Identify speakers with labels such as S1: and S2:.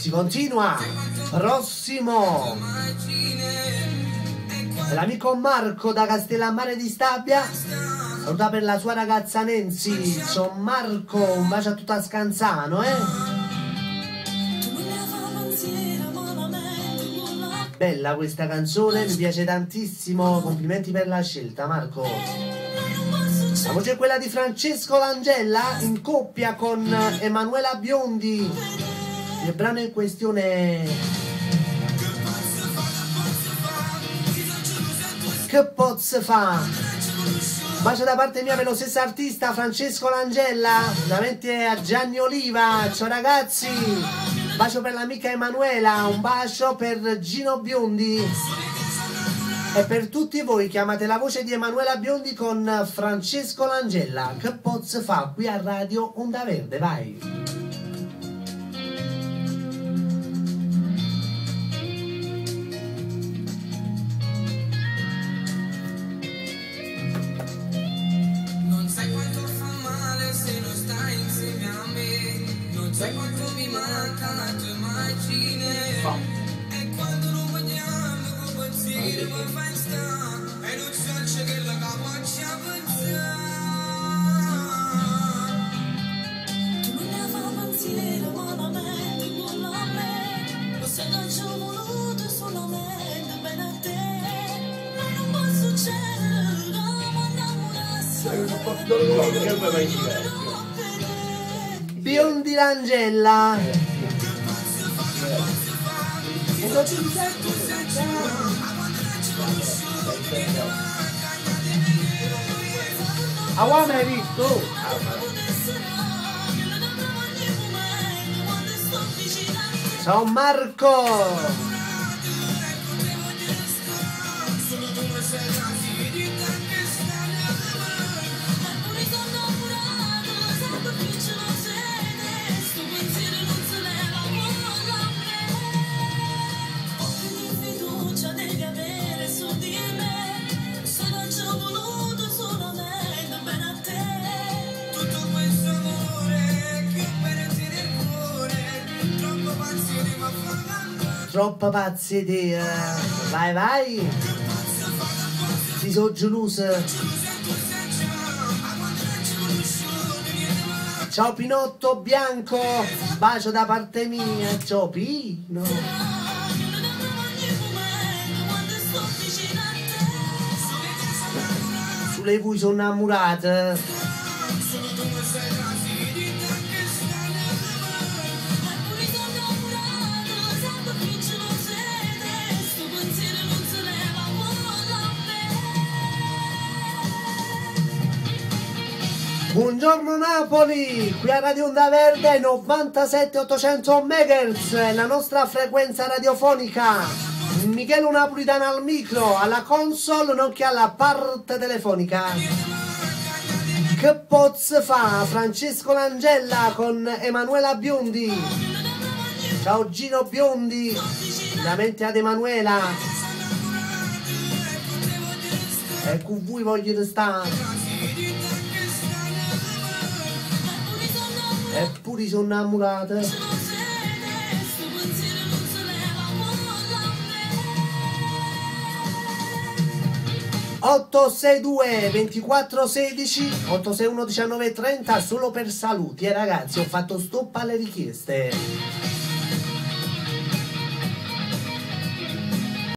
S1: Si continua. Prossimo. L'amico Marco da Castellammare di Stabia. Saluta per la sua ragazza Nancy. Ciao Marco, un bacio a tutta Scanzano, Bella questa canzone, mi piace tantissimo. Complimenti per la scelta, Marco. La voce è quella di Francesco Langella in coppia con Emanuela Biondi. Il brano in questione Che pozzo fa? Bacio da parte mia per lo stesso artista Francesco Langella, davanti a Gianni Oliva. Ciao ragazzi, bacio per l'amica Emanuela, un bacio per Gino Biondi e per tutti voi che amate la voce di Emanuela Biondi con Francesco Langella. Che pozzo fa qui a Radio Onda Verde, vai!
S2: Sai quanto mi manca la tua immagine e quando non vogliamo combattire ma fai sta e non c'è che la capaccia pensare tu non ne fa pensiero ma la mente con la me lo sai non ci ho voluto solamente bene a te ma non può succedere come innamorarsi
S1: Biondi Langella.
S3: Avevamo mai visto?
S1: Ciao Marco. Troppa pazza idea. Vai, vai. Si sono gelose. Ciao Pinotto Bianco. Bacio da parte mia. Ciao Pino. Sulle voi sono innamorate. Buongiorno Napoli, qui a Radio Onda Verde 97.800 MHz, la nostra frequenza radiofonica. Michele Napolitano al micro, alla console, nonché alla parte telefonica. Che pozzo fa? Francesco Langella con Emanuela Biondi. Ciao Gino Biondi, veramente ad Emanuela. E con voi voglio stare. Eppure sono innamorata. 862 24 16 861 19 30 solo per saluti, ragazzi. Ho fatto stop alle richieste.